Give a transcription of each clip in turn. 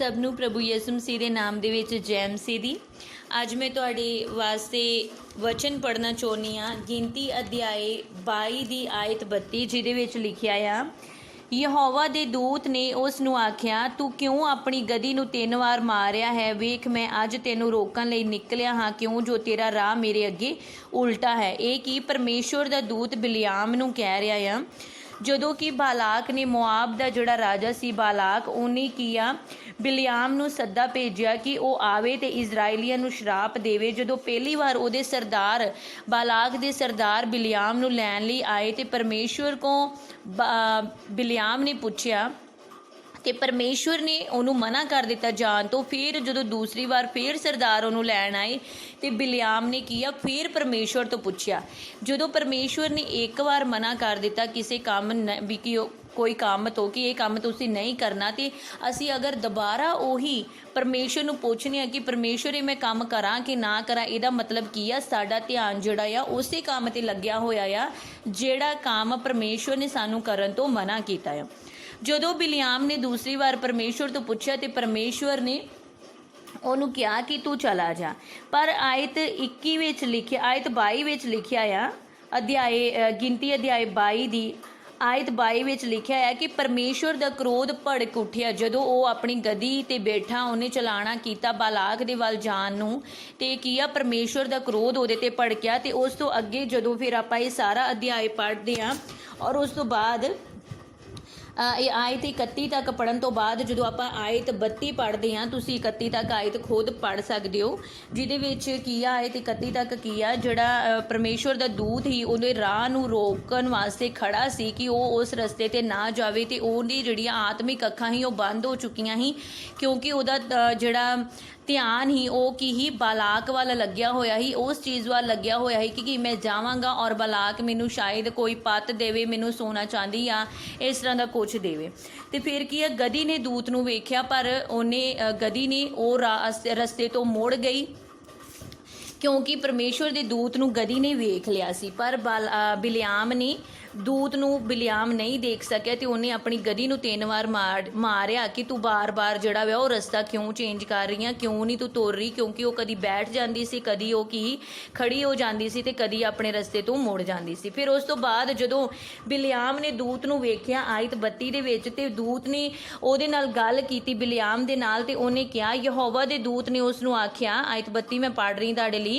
सबनू प्रभु यसु मसीह के नाम दे विच जय मसीह दी। अज मैं तुहाडे वास्ते वचन पढ़ना चाहुंदी हां। गिनती अध्याय 22 दी आयत 32 जिहदे विच लिखिया आ, यहोवा दे दूत ने उस नूं आख्या, तू क्यों अपनी गधी नूं 3 वार मारिया है? वेख मैं अज तैनूं रोकण लई निकलिया हाँ, क्यों जो तेरा राह मेरे अगे उल्टा है। ये कि परमेश्वर दा दूत बिलियाम नूं कह रिहा आ। ਜਦੋਂ कि बालाक ने मोआब का जोड़ा राजा सी बालाक, उन्हें किया बिलियाम नूं सद्दा भेजिया कि वह आवे ते इजराइलियां नूं श्राप देवे। जदों पहली बार उहदे सरदार बालाक दे सरदार बिलियाम नूं लैण लई आए ते परमेश्वर को बिलियाम ने पूछया तो परमेश्वर ने उन्होंने मना कर दिता जान तो। फिर जो दूसरी बार फिर सरदार उन्होंने लैन आए तो बिलियाम ने किया फिर परमेश्वर तो पूछया। जो परमेश्वर ने एक बार मना कर दिता किसी काम भी कि कोई काम तो कि ये काम तुसीं नहीं करना, तो असी अगर दोबारा उही परमेश्वर नूं पुछने कि परमेश्वर ये मैं काम करा कि ना करा, इहदा मतलब की आ साडा ध्यान जिहड़ा आ उसे काम ते लग्या होया आ जिहड़ा काम परमेश्वर ने सानूं करन तो मना कीता है। जदों बिलियाम ने दूसरी बार परमेश्वर तो पूछा तो परमेश्वर ने उन्होंने कहा कि तू चला जा। पर आयत 21 विच लिखिया, आयत 22 विच लिखिया आ, अध्याय गिनती अध्याय 22 दी आयत 22 विच लिखिया है कि परमेश्वर दा क्रोध भड़क उठिया जदों वो अपनी गधी ते बैठा उन्हें चलाना कीता बालाक दे वल जान नूं ते किया परमेश्वर दा क्रोध उहदे ते भड़किया। ते उस तो अगे जदों फिर आपां ये सारा अध्याय पढ़दे हां और उस तो बाद ये आयत 31 तक पढ़न तो बाद जो आप आयत 32 पढ़ते हैं, तुसी 31 तक आयत खुद पढ़ सकते हो, जिहदे विच की आयत 31 तक की आ जिहड़ा परमेश्वर दा दूत ही उहदे राह नूं रोकण वास्ते खड़ा सी कि वो उस रस्ते ते ना जावे ते उहदी जिहड़ियां आत्मिक अखां ही वो बंद हो चुकियां ही, क्योंकि उहदा जिहड़ा ध्यान ही वो की ही बालाक वाल लग्या होया ही, उस चीज़ वाल लग्या होया ही कि मैं जावांगा और बालाक मैनू शायद कोई पत देवे, मैनू सोना चांदी या इस तरह का कुछ देवे। तो फिर की है गधी ने दूत नूं वेख्या पर उन्हें गधी ने वो रस्ते तो मुड़ गई क्योंकि परमेश्वर के दूत नूं गधी ने वेख लिया सी। पर बिलियाम ने दूत नूं बिलियाम नहीं देख सकिया तो उन्हें अपनी गधी नूं 3 वार मारिया कि तू बार बार जिहड़ा वा रस्ता क्यों चेंज कर रही है, क्यों नहीं तू तुर रही, क्योंकि वो कदी बैठ जाती सी, कदी वो की खड़ी हो जाती सी ते कदी अपने रस्ते तो मुड़ जाती सी। फिर उस तो बाद जदों बिलियाम ने दूत नूं वेख्या आयत 32 दे विच ते दूत ने उहदे नाल गल कीती बिलियाम दे नाल ते उहने कहा, यहोवा दे दूत ने उस नूं आख्या, आयत 32 मैं पढ़ रही तुहाडे लई,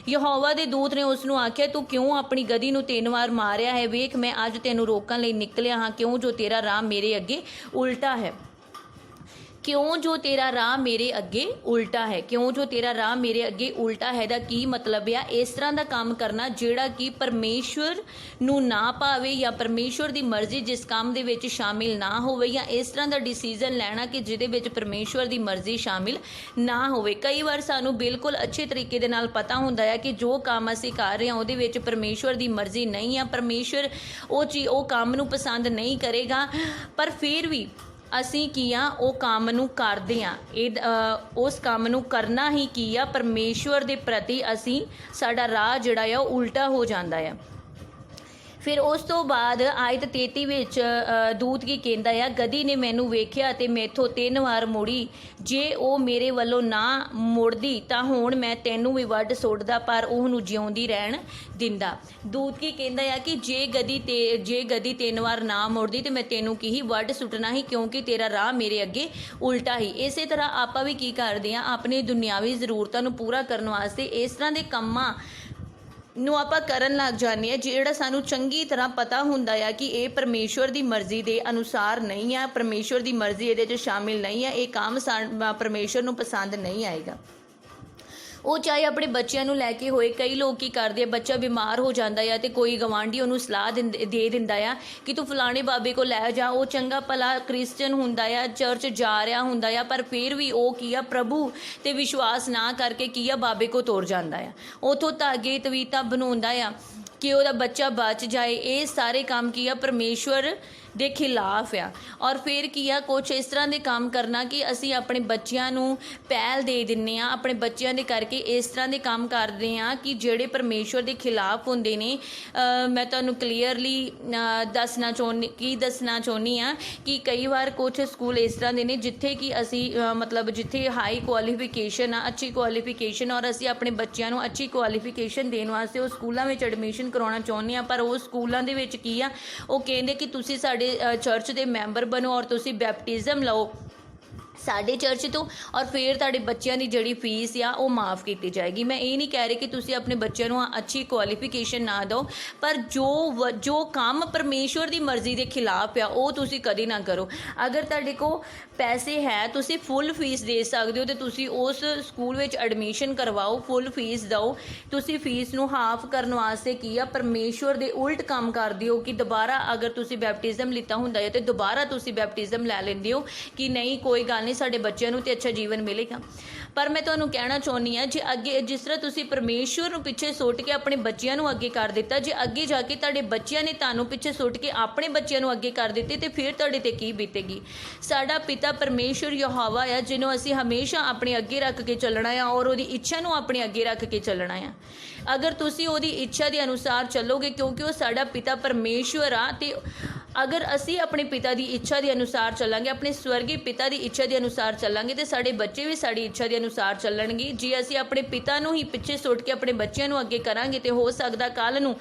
यहोवा दे दूत ने उस नूं आख्या, तू क्यों अपनी गधी नूं 3 वार मारिया है? वेख मैं अज तैनूं रोकण लई निकलिया हाँ, क्यों जो तेरा राह मेरे अगे उल्टा है। क्यों जो तेरा राह मेरे अगे उल्टा है, क्यों जो तेरा राह मेरे अगे उल्टा है दा की मतलब आ इस तरह का काम करना जिहड़ा कि परमेश्वर नूं ना पावे या परमेश्वर की मर्जी जिस काम दे विच शामिल ना होवे, या इस तरह का डिसीजन लेना कि जिहदे विच परमेश्वर की मर्जी शामिल ना होवे। कई बार सानूं बिल्कुल अच्छे तरीके दे नाल पता हुंदा है कि जो काम असीं कर रहे हां उहदे विच परमेश्वर की मर्जी नहीं है, परमेश्वर वो काम नूं पसंद नहीं करेगा, पर फिर भी असीं की आ वो काम नूं करदे आ। उस काम नूं करना ही की आ परमेश्वर दे प्रति असीं साडा राह जिहड़ा आ उल्टा हो जांदा है। फिर उस तो बाद आयत 33 विच दूत की कहंदा आ, गधी ने मैनू वेख्या ते मैथों 3 वार मुड़ी, जे वो मेरे वल्लों ना मुड़दी तां हुण मैं तैनूं भी वड्ड सुट्टदा पर उहनूं जिउंदी रहण दिंदा। दूत की कहंदा आ कि जे गधी 3 वार ना मुड़दी तो मैं तैनूं की ही वड्ड सुट्टना ही, क्योंकि तेरा राह मेरे अगे उल्टा ही। इस तरह आपां भी की करदे आ अपनी दुनियावी जरूरतां नूं पूरा करन वास्ते इस तरह के कामां ਨੂੰ ਆਪਾਂ ਕਰਨ ਲੱਗ ਜਾਂਦੇ ਹਾਂ ਜਿਹੜਾ ਸਾਨੂੰ ਚੰਗੀ ਤਰ੍ਹਾਂ ਪਤਾ ਹੁੰਦਾ ਆ ਕਿ ਇਹ ਪਰਮੇਸ਼ਵਰ ਦੀ ਮਰਜ਼ੀ ਦੇ ਅਨੁਸਾਰ ਨਹੀਂ ਆ, ਪਰਮੇਸ਼ਵਰ ਦੀ ਮਰਜ਼ੀ ਇਹਦੇ 'ਚ ਸ਼ਾਮਿਲ ਨਹੀਂ ਆ, ਇਹ ਕੰਮ ਪਰਮੇਸ਼ਵਰ ਨੂੰ ਪਸੰਦ ਨਹੀਂ ਆਏਗਾ। ਉਹ ਚਾਹੇ ਆਪਣੇ ਬੱਚਿਆਂ ਨੂੰ ਲੈ ਕੇ ਹੋਏ, ਕਈ ਲੋਕ ਕੀ ਕਰਦੇ ਆ ਬੱਚਾ ਬਿਮਾਰ ਹੋ ਜਾਂਦਾ ਆ ਤੇ ਕੋਈ ਗਵਾਂਢੀ ਉਹਨੂੰ ਸਲਾਹ ਦੇ ਦਿੰਦਾ ਆ ਕਿ ਤੂੰ ਫਲਾਣੇ ਬਾਬੇ ਕੋਲ ਲੈ ਜਾ, ਉਹ ਚੰਗਾ ਭਲਾ ਕ੍ਰਿਸਚਨ ਹੁੰਦਾ ਆ, ਚਰਚ ਜਾ ਰਿਹਾ ਹੁੰਦਾ ਆ, ਪਰ ਫਿਰ ਵੀ ਉਹ ਕੀ ਆ ਪ੍ਰਭੂ ਤੇ ਵਿਸ਼ਵਾਸ ਨਾ ਕਰਕੇ ਕੀ ਆ ਬਾਬੇ ਕੋ ਤੁਰ ਜਾਂਦਾ ਆ, ਉਥੋਂ ਧਾਗੇ ਤਵੀਤਾਂ ਬਣਾਉਂਦਾ ਆ ਕਿ ਉਹਦਾ ਬੱਚਾ ਬਚ ਜਾਏ। ਇਹ ਸਾਰੇ ਕੰਮ ਕੀ ਆ ਪਰਮੇਸ਼ਵਰ ਦੇ ਖਿਲਾਫ ਆ। ਔਰ ਫਿਰ ਕੀ ਆ, ਕੁਛ ਇਸ ਤਰ੍ਹਾਂ ਦੇ ਕੰਮ ਕਰਨਾ ਕਿ ਅਸੀਂ ਆਪਣੇ ਬੱਚਿਆਂ ਨੂੰ ਪਹਿਲ ਦੇ ਦਿੰਦੇ ਹਾਂ, ਆਪਣੇ ਬੱਚਿਆਂ ਦੇ ਕਰਕੇ ਇਸ ਤਰ੍ਹਾਂ ਦੇ ਕੰਮ ਕਰਦੇ ਹਾਂ ਕਿ ਜਿਹੜੇ ਪਰਮੇਸ਼ਵਰ ਦੇ ਖਿਲਾਫ ਹੁੰਦੇ ਨੇ। ਮੈਂ ਤੁਹਾਨੂੰ ਕਲੀਅਰਲੀ ਦੱਸਣਾ ਚਾਹੁੰਦੀ ਹਾਂ ਕਿ ਕਈ ਵਾਰ ਕੁਛ ਸਕੂਲ ਇਸ ਤਰ੍ਹਾਂ ਦੇ ਨੇ ਜਿੱਥੇ ਕਿ ਅਸੀਂ ਮਤਲਬ ਜਿੱਥੇ ਹਾਈ ਕੁਆਲੀਫਿਕੇਸ਼ਨ ਆ, ਅੱਛੀ ਕੁਆਲੀਫਿਕੇਸ਼ਨ, ਔਰ ਅਸੀਂ ਆਪਣੇ ਬੱਚਿਆਂ ਨੂੰ ਅੱਛੀ ਕੁਆਲੀਫਿਕੇਸ਼ਨ ਦੇਣ ਵਾਸਤੇ ਉਹ ਸਕੂਲਾਂ ਵਿੱਚ ਐਡਮਿਸ਼ਨ ਕਰਵਾਉਣਾ ਚਾਹੁੰਦੇ ਹਾਂ। ਪਰ ਉਹ ਸਕੂਲਾਂ ਦੇ ਵਿੱਚ ਕੀ ਆ, ਉਹ ਕਹਿੰਦੇ ਕਿ ਤੁਸੀਂ ਸਾਡੇ ਚਰਚ ਦੇ ਮੈਂਬਰ ਬਣੋ ਔਰ ਤੁਸੀਂ ਬੈਪਟਿਜ਼ਮ ਲਓ ਸਾਡੇ ਚਰਚ ਤੋਂ, ਔਰ ਫਿਰ ਤੁਹਾਡੇ ਬੱਚਿਆਂ ਦੀ ਜਿਹੜੀ ਫੀਸ ਆ ਉਹ ਮਾफ़ ਕੀਤੀ ਜਾਏਗੀ। ਮੈਂ ਇਹ ਨਹੀਂ ਕਹਿ ਰਹੀ ਕਿ ਤੁਸੀਂ ਆਪਣੇ ਬੱਚਿਆਂ ਨੂੰ ਅੱਛੀ ਕੁਆਲੀਫਿਕੇਸ਼ਨ ਨਾ ਦਿਓ, ਪਰ ਜੋ ਕੰਮ ਪਰਮੇਸ਼ਵਰ ਦੀ ਮਰਜ਼ੀ ਦੇ ਖਿਲਾਫ ਆ ਉਹ ਤੁਸੀਂ ਕਦੇ ਨਾ ਕਰੋ। ਅਗਰ ਤੁਹਾਡੇ ਕੋਲ ਪੈਸੇ ਹੈ, ਤੁਸੀਂ ਫੁੱਲ ਫੀਸ ਦੇ ਸਕਦੇ ਹੋ ਤੇ ਤੁਸੀਂ ਉਸ ਸਕੂਲ ਵਿੱਚ ਐਡਮਿਸ਼ਨ ਕਰਵਾਓ, ਫੁੱਲ ਫੀਸ ਦਿਓ। ਤੁਸੀਂ ਫੀਸ ਨੂੰ ਹਾਫ ਕਰਨ ਵਾਸਤੇ ਕੀ ਆ, ਪਰਮੇਸ਼ਵਰ ਦੇ ਉਲਟ ਕੰਮ ਕਰਦੇ ਹੋ ਕਿ ਦੁਬਾਰਾ ਅਗਰ ਤੁਸੀਂ ਬੈਪਟਿਜ਼ਮ ਲਿੱਤਾ ਹੁੰਦਾ ਹੈ ਤੇ ਦੁਬਾਰਾ ਤੁਸੀਂ ਬੈਪਟਿਜ਼ਮ ਲੈ ਲੈਂਦੇ ਹੋ ਕਿ ਨਹੀਂ ਕੋਈ ਗੱਲ ਨਹੀਂ, ਸਾਡੇ ਬੱਚਿਆਂ ਨੂੰ ਤੇ ਅੱਛਾ ਜੀਵਨ ਮਿਲੇਗਾ। ਪਰ ਮੈਂ ਤੁਹਾਨੂੰ ਕਹਿਣਾ ਚਾਹੁੰਦੀ ਹਾਂ, ਜੇ ਅੱਗੇ ਜਿਸ ਤਰ੍ਹਾਂ ਤੁਸੀਂ ਪਰਮੇਸ਼ਵਰ ਨੂੰ ਪਿੱਛੇ ਸੁੱਟ ਕੇ ਆਪਣੇ ਬੱਚਿਆਂ ਨੂੰ ਅੱਗੇ ਕਰ ਦਿੱਤਾ, ਜੇ ਅੱਗੇ ਜਾ ਕੇ ਤੁਹਾਡੇ ਬੱਚਿਆਂ ਨੇ ਤੁਹਾਨੂੰ ਪਿੱਛੇ ਸੁੱਟ ਕੇ ਆਪਣੇ ਬੱਚਿਆਂ ਨੂੰ ਅੱਗੇ ਕਰ ਦਿੱਤੇ ਤੇ ਫਿਰ ਤੁਹਾਡੇ ਤੇ ਕੀ ਬੀਤੇਗੀ। ਸਾਡਾ ਪਿਤਾ ਪਰਮੇਸ਼ਵਰ ਯਹੋਵਾ ਆ, ਜਿਹਨੂੰ ਅਸੀਂ ਹਮੇਸ਼ਾ ਆਪਣੇ ਅੱਗੇ ਰੱਖ ਕੇ ਚੱਲਣਾ ਆ ਔਰ ਉਹਦੀ ਇੱਛਾ ਨੂੰ ਆਪਣੇ ਅੱਗੇ ਰੱਖ ਕੇ ਚੱਲਣਾ ਆ। ਅਗਰ ਤੁਸੀਂ ਉਹਦੀ ਇੱਛਾ ਦੇ ਅਨੁਸਾਰ ਚੱਲੋਗੇ, ਕਿਉਂਕਿ ਉਹ ਸਾਡਾ ਪਿਤਾ ਪਰਮੇਸ਼ਵਰ ਆ, ਤੇ ਅਗਰ ਅਸੀਂ ਆਪਣੇ ਪਿਤਾ ਦੀ ਇੱਛਾ ਦੇ ਅਨੁਸਾਰ ਚੱਲਾਂਗੇ, ਆਪਣੇ ਸਵਰਗੀ ਪਿਤਾ ਦੀ ਇੱਛਾ ਦੇ ਅਨੁਸਾਰ ਚੱਲਾਂਗੇ ਤੇ ਸਾਡੇ ਬੱਚੇ ਵੀ ਸਾਡੀ ਇੱਛਾ ਦੇ ਅਨੁਸਾਰ ਚੱਲਣਗੇ। ਜੇ ਅਸੀਂ ਆਪਣੇ ਪਿਤਾ ਨੂੰ ਹੀ ਪਿੱਛੇ ਸੁੱਟ ਕੇ ਆਪਣੇ ਬੱਚਿਆਂ ਨੂੰ ਅੱਗੇ ਕਰਾਂਗੇ ਤੇ ਹੋ ਸਕਦਾ ਕੱਲ੍ਹ ਨੂੰ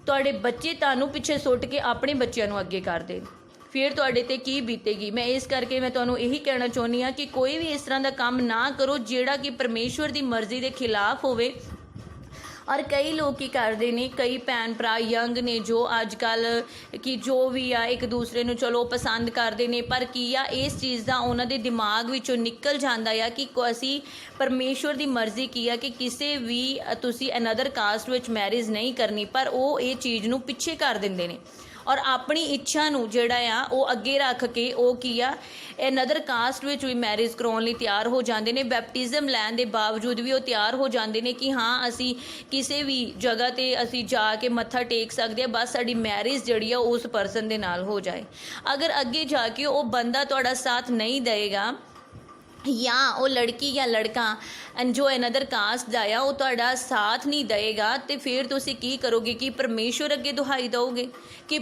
ਤੁਹਾਡੇ ਬੱਚੇ ਤੁਹਾਨੂੰ ਪਿੱਛੇ ਸੁੱਟ ਕੇ ਆਪਣੇ ਬੱਚਿਆਂ ਨੂੰ ਅੱਗੇ ਕਰ ਦੇਣ, ਫਿਰ ਤੁਹਾਡੇ ਤੇ ਕੀ ਬੀਤੇਗੀ। ਮੈਂ ਇਸ ਕਰਕੇ ਮੈਂ ਤੁਹਾਨੂੰ ਇਹੀ ਕਹਿਣਾ ਚਾਹੁੰਦੀ ਹਾਂ ਕਿ ਕੋਈ ਵੀ ਇਸ ਤਰ੍ਹਾਂ ਦਾ ਕੰਮ ਨਾ ਕਰੋ ਜਿਹੜਾ ਕਿ ਪਰਮੇਸ਼ਵਰ ਦੀ ਮਰਜ਼ੀ ਦੇ ਖਿਲਾਫ ਹੋਵੇ। ਔਰ ਕਈ ਲੋਕ ਕੀ ਕਰਦੇ ਨੇ, ਕਈ ਭੈਣ ਭਰਾ ਯੰਗ ਨੇ ਜੋ ਅੱਜ ਕੱਲ੍ਹ ਕਿ ਜੋ ਵੀ ਆ ਇੱਕ ਦੂਸਰੇ ਨੂੰ ਚਲੋ ਪਸੰਦ ਕਰਦੇ ਨੇ, ਪਰ ਕੀ ਆ ਇਸ ਚੀਜ਼ ਦਾ ਉਹਨਾਂ ਦੇ ਦਿਮਾਗ ਵਿੱਚੋਂ ਨਿਕਲ ਜਾਂਦਾ ਆ ਕਿ ਅਸੀਂ ਪਰਮੇਸ਼ਵਰ ਦੀ ਮਰਜ਼ੀ ਕੀ ਆ ਕਿ ਕਿਸੇ ਵੀ ਤੁਸੀਂ ਅਨਦਰ ਕਾਸਟ ਵਿੱਚ ਮੈਰਿਜ ਨਹੀਂ ਕਰਨੀ, ਪਰ ਉਹ ਇਹ ਚੀਜ਼ ਨੂੰ ਪਿੱਛੇ ਕਰ ਦਿੰਦੇ ਨੇ ਔਰ ਆਪਣੀ ਇੱਛਾ ਨੂੰ ਜਿਹੜਾ ਆ ਉਹ ਅੱਗੇ ਰੱਖ ਕੇ ਉਹ ਕੀ ਆ ਅਨਦਰ ਕਾਸਟ ਵਿੱਚ ਵੀ ਮੈਰਿਜ ਕਰਾਉਣ ਲਈ ਤਿਆਰ ਹੋ ਜਾਂਦੇ ਨੇ। ਬੈਪਟਿਜ਼ਮ ਲੈਣ ਦੇ ਬਾਵਜੂਦ ਵੀ ਉਹ ਤਿਆਰ ਹੋ ਜਾਂਦੇ ਨੇ ਕਿ ਹਾਂ ਅਸੀਂ ਕਿਸੇ ਵੀ ਜਗ੍ਹਾ 'ਤੇ ਅਸੀਂ ਜਾ ਕੇ ਮੱਥਾ ਟੇਕ ਸਕਦੇ ਹਾਂ, ਬਸ ਸਾਡੀ ਮੈਰਿਜ ਜਿਹੜੀ ਆ ਉਸ ਪਰਸਨ ਦੇ ਨਾਲ ਹੋ ਜਾਏ। ਅਗਰ ਅੱਗੇ ਜਾ ਕੇ ਉਹ ਬੰਦਾ ਤੁਹਾਡਾ ਸਾਥ ਨਹੀਂ ਦੇਵੇਗਾ ਜਾਂ ਉਹ ਲੜਕੀ ਜਾਂ ਲੜਕਾ ਜੋ ਅਨਦਰ ਕਾਸਟ ਦਾ ਆ ਉਹ ਤੁਹਾਡਾ ਸਾਥ ਨਹੀਂ ਦੇਵੇਗਾ, ਤੇ ਫਿਰ ਤੁਸੀਂ ਕੀ ਕਰੋਗੇ ਕਿ ਪਰਮੇਸ਼ਵਰ ਅੱਗੇ ਦੁਹਾਈ ਦਿਓਗੇ ਕਿ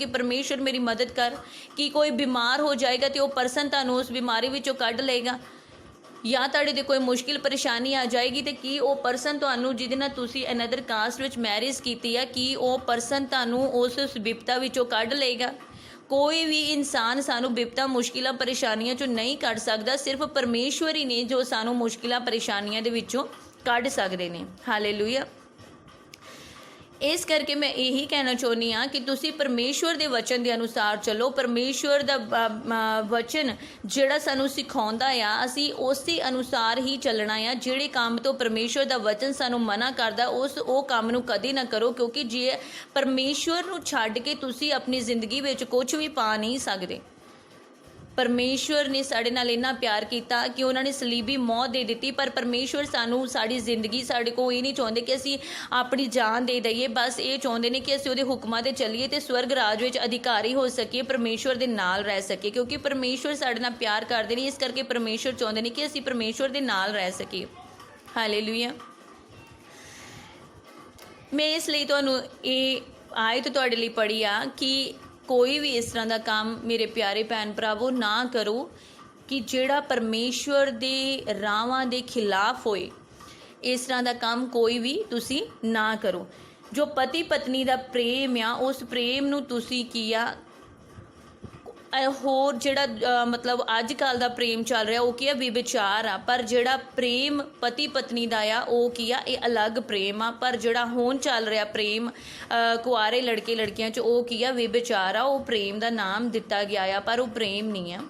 ਪਰਮੇਸ਼ਵਰ ਮੇਰੀ ਮਦਦ ਕਰ। ਕਿ ਕੋਈ ਬਿਮਾਰ ਹੋ ਜਾਏਗਾ ਤੇ ਉਹ ਪਰਸਨ ਤੁਹਾਨੂੰ ਉਸ ਬਿਮਾਰੀ ਵਿੱਚੋਂ ਕੱਢ ਲਏਗਾ, ਜਾਂ ਤੁਹਾਡੇ 'ਤੇ ਕੋਈ ਮੁਸ਼ਕਿਲ ਪਰੇਸ਼ਾਨੀ ਆ ਜਾਏਗੀ ਤੇ ਕੀ ਉਹ ਪਰਸਨ ਤੁਹਾਨੂੰ ਜਿਹਦੇ ਨਾਲ ਤੁਸੀਂ ਅਨਦਰ ਕਾਸਟ ਵਿੱਚ ਮੈਰਿਜ ਕੀਤੀ ਆ, ਕੀ ਉਹ ਪਰਸਨ ਤੁਹਾਨੂੰ ਉਸ ਬਿਪਤਾ ਵਿੱਚੋਂ ਕੱਢ ਲਏਗਾ। ਕੋਈ ਵੀ ਇਨਸਾਨ ਸਾਨੂੰ ਬਿਪਤਾ ਮੁਸ਼ਕਿਲਾਂ ਪਰੇਸ਼ਾਨੀਆਂ 'ਚੋਂ ਨਹੀਂ ਕੱਢ ਸਕਦਾ, ਸਿਰਫ ਪਰਮੇਸ਼ਵਰ ਹੀ ਨੇ ਜੋ ਸਾਨੂੰ ਮੁਸ਼ਕਿਲਾਂ ਪਰੇਸ਼ਾਨੀਆਂ ਦੇ ਵਿੱਚੋਂ ਕੱਢ ਸਕਦੇ ਨੇ। ਹਾਲੇਲੂਇਆ। ਇਸ ਕਰਕੇ ਮੈਂ ਇਹੀ ਕਹਿਣਾ ਚਾਹੁੰਦੀ ਹਾਂ ਕਿ ਤੁਸੀਂ ਪਰਮੇਸ਼ਵਰ ਦੇ ਵਚਨ ਦੇ ਅਨੁਸਾਰ ਚੱਲੋ। ਪਰਮੇਸ਼ਵਰ ਦਾ ਵਚਨ ਜਿਹੜਾ ਸਾਨੂੰ ਸਿਖਾਉਂਦਾ ਆ ਅਸੀਂ ਉਸੇ ਅਨੁਸਾਰ ਹੀ ਚੱਲਣਾ ਆ। ਜਿਹੜੇ ਕੰਮ ਤੋਂ ਪਰਮੇਸ਼ਵਰ ਦਾ ਵਚਨ ਸਾਨੂੰ ਮਨਾ ਕਰਦਾ ਉਹ ਕੰਮ ਨੂੰ ਕਦੇ ਨਾ ਕਰੋ, ਕਿਉਂਕਿ ਜੇ ਪਰਮੇਸ਼ਵਰ ਨੂੰ ਛੱਡ ਕੇ ਤੁਸੀਂ ਆਪਣੀ ਜ਼ਿੰਦਗੀ ਵਿੱਚ ਕੁਝ ਵੀ ਪਾ ਨਹੀਂ ਸਕਦੇ। ਪਰਮੇਸ਼ਵਰ ਨੇ ਸਾਡੇ ਨਾਲ ਇੰਨਾ ਪਿਆਰ ਕੀਤਾ ਕਿ ਉਹਨਾਂ ਨੇ ਸਲੀਬੀ ਮੌਤ ਦੇ ਦਿੱਤੀ, ਪਰ ਪਰਮੇਸ਼ਵਰ ਸਾਨੂੰ ਸਾਡੀ ਜ਼ਿੰਦਗੀ ਸਾਡੇ ਕੋਲ ਇਹ ਨਹੀਂ ਚਾਹੁੰਦੇ ਕਿ ਅਸੀਂ ਆਪਣੀ ਜਾਨ ਦੇ ਦਈਏ, ਬਸ ਇਹ ਚਾਹੁੰਦੇ ਨੇ ਕਿ ਅਸੀਂ ਉਹਦੇ ਹੁਕਮਾਂ 'ਤੇ ਚੱਲੀਏ ਤੇ ਸਵਰਗ ਰਾਜ ਵਿੱਚ ਅਧਿਕਾਰੀ ਹੋ ਸਕੀਏ, ਪਰਮੇਸ਼ਵਰ ਦੇ ਨਾਲ ਰਹਿ ਸਕੀਏ। ਕਿਉਂਕਿ ਪਰਮੇਸ਼ਵਰ ਸਾਡੇ ਨਾਲ ਪਿਆਰ ਕਰਦੇ ਨੇ, ਇਸ ਕਰਕੇ ਪਰਮੇਸ਼ਵਰ ਚਾਹੁੰਦੇ ਨੇ ਕਿ ਅਸੀਂ ਪਰਮੇਸ਼ਵਰ ਦੇ ਨਾਲ ਰਹਿ ਸਕੀਏ। ਹਾਲੇਲੂਇਆ। ਮੈਂ ਇਸ ਲਈ ਤੁਹਾਨੂੰ ਇਹ ਆਇਤ ਤੁਹਾਡੇ ਲਈ ਪੜ੍ਹੀ ਆ ਕਿ ਕੋਈ ਵੀ ਇਸ ਤਰ੍ਹਾਂ ਦਾ ਕੰਮ ਮੇਰੇ ਪਿਆਰੇ ਭੈਣ ਭਰਾਵੋ ਨਾ ਕਰੋ ਕਿ ਜਿਹੜਾ ਪਰਮੇਸ਼ਵਰ ਦੇ ਰਾਹਾਂ ਦੇ ਖਿਲਾਫ ਹੋਏ। ਇਸ ਤਰ੍ਹਾਂ ਦਾ ਕੰਮ ਕੋਈ ਵੀ ਤੁਸੀਂ ਨਾ ਕਰੋ। ਜੋ ਪਤੀ ਪਤਨੀ ਦਾ ਪ੍ਰੇਮ ਆ ਉਸ ਪ੍ਰੇਮ ਨੂੰ ਤੁਸੀਂ ਕੀ ਆ ਹੋਰ ਜਿਹੜਾ ਮਤਲਬ ਅੱਜ ਕੱਲ੍ਹ ਦਾ ਪ੍ਰੇਮ ਚੱਲ ਰਿਹਾ ਉਹ ਕੀ ਆ ਵਿਵਚਾਰ ਆ, ਪਰ ਜਿਹੜਾ ਪ੍ਰੇਮ ਪਤੀ ਪਤਨੀ ਦਾ ਆ ਉਹ ਕੀ ਆ ਇਹ ਅਲੱਗ ਪ੍ਰੇਮ ਆ। ਪਰ ਜਿਹੜਾ ਹੁਣ ਚੱਲ ਰਿਹਾ ਪ੍ਰੇਮ ਕੁਆਰੇ ਲੜਕੇ ਲੜਕੀਆਂ 'ਚ ਉਹ ਕੀ ਆ ਵਿਵਚਾਰ ਆ। ਉਹ ਪ੍ਰੇਮ ਦਾ ਨਾਮ ਦਿੱਤਾ ਗਿਆ ਆ ਪਰ ਉਹ ਪ੍ਰੇਮ ਨਹੀਂ ਆ।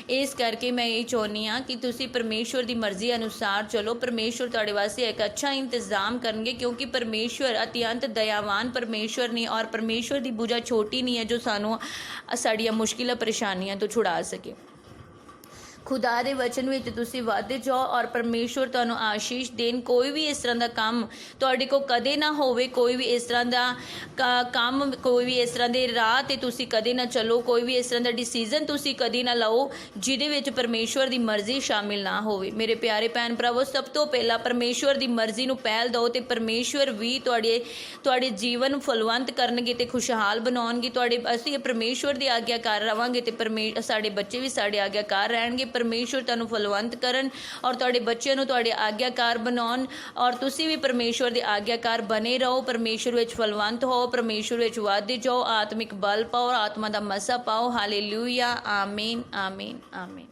ਇਸ ਕਰਕੇ ਮੈਂ ਇਹ ਚਾਹੁੰਦੀ ਹਾਂ ਕਿ ਤੁਸੀਂ ਪਰਮੇਸ਼ਵਰ ਦੀ ਮਰਜ਼ੀ ਅਨੁਸਾਰ ਚਲੋ। ਪਰਮੇਸ਼ਵਰ ਤੁਹਾਡੇ ਵਾਸਤੇ ਇੱਕ ਅੱਛਾ ਇੰਤਜ਼ਾਮ ਕਰਨਗੇ, ਕਿਉਂਕਿ ਪਰਮੇਸ਼ਵਰ ਅਤਿਅੰਤ ਦਇਆਵਾਨ ਪਰਮੇਸ਼ਵਰ ਨੇ ਔਰ ਪਰਮੇਸ਼ਵਰ ਦੀ ਬੁਝਾ ਛੋਟੀ ਨਹੀਂ ਹੈ ਜੋ ਸਾਨੂੰ ਸਾਡੀਆਂ ਮੁਸ਼ਕਿਲਾਂ ਪਰੇਸ਼ਾਨੀਆਂ ਤੋਂ ਛੁਡਾ ਸਕੇ। ਖੁਦਾ ਦੇ ਵਚਨ ਵਿੱਚ ਤੁਸੀਂ ਵੱਧਦੇ ਜਾਓ ਔਰ ਪਰਮੇਸ਼ਵਰ ਤੁਹਾਨੂੰ ਆਸ਼ੀਸ਼ ਦੇਣ। ਕੋਈ ਵੀ ਇਸ ਤਰ੍ਹਾਂ ਦਾ ਕੰਮ ਤੁਹਾਡੇ ਕੋਲ ਕਦੇ ਨਾ ਹੋਵੇ, ਕੋਈ ਵੀ ਇਸ ਤਰ੍ਹਾਂ ਦਾ ਕੰਮ, ਕੋਈ ਵੀ ਇਸ ਤਰ੍ਹਾਂ ਦੇ ਰਾਹ 'ਤੇ ਤੁਸੀਂ ਕਦੇ ਨਾ ਚੱਲੋ, ਕੋਈ ਵੀ ਇਸ ਤਰ੍ਹਾਂ ਦਾ ਡਿਸੀਜ਼ਨ ਤੁਸੀਂ ਕਦੇ ਨਾ ਲਓ ਜਿਹਦੇ ਵਿੱਚ ਪਰਮੇਸ਼ਵਰ ਦੀ ਮਰਜ਼ੀ ਸ਼ਾਮਿਲ ਨਾ ਹੋਵੇ। ਮੇਰੇ ਪਿਆਰੇ ਭੈਣ ਭਰਾਵੋ, ਸਭ ਤੋਂ ਪਹਿਲਾਂ ਪਰਮੇਸ਼ਵਰ ਦੀ ਮਰਜ਼ੀ ਨੂੰ ਪਹਿਲ ਦਿਓ ਅਤੇ ਪਰਮੇਸ਼ਵਰ ਵੀ ਤੁਹਾਡੇ ਜੀਵਨ ਨੂੰ ਫਲਵੰਤ ਕਰਨਗੇ ਅਤੇ ਖੁਸ਼ਹਾਲ ਬਣਾਉਣਗੇ। ਅਸੀਂ ਪਰਮੇਸ਼ਵਰ ਦੀ ਆਗਿਆਕਾਰ ਰਵਾਂਗੇ ਅਤੇ ਸਾਡੇ ਬੱਚੇ ਵੀ ਸਾਡੇ ਆਗਿਆਕਾਰ ਰਹਿਣਗੇ। ਪਰਮੇਸ਼ਵਰ ਤੁਹਾਨੂੰ ਫਲਵੰਤ ਕਰਨ ਔਰ ਤੁਹਾਡੇ ਬੱਚਿਆਂ ਨੂੰ ਤੁਹਾਡੇ ਆਗਿਆਕਾਰ ਬਣਾਉਣ ਔਰ ਤੁਸੀਂ ਵੀ ਪਰਮੇਸ਼ਵਰ ਦੇ ਆਗਿਆਕਾਰ ਬਣੇ ਰਹੋ। ਪਰਮੇਸ਼ਵਰ ਵਿੱਚ ਫਲਵੰਤ ਹੋ, ਪਰਮੇਸ਼ਵਰ ਵਿੱਚ ਵੱਧਦੇ ਜਾਓ, ਆਤਮਿਕ ਬਲ ਪਾਓ, ਆਤਮਾ ਦਾ ਮਸਾ ਪਾਓ। ਹਾਲੇਲੂਇਆ, ਆਮੀਨ, ਆਮੀਨ, ਆਮੀਨ।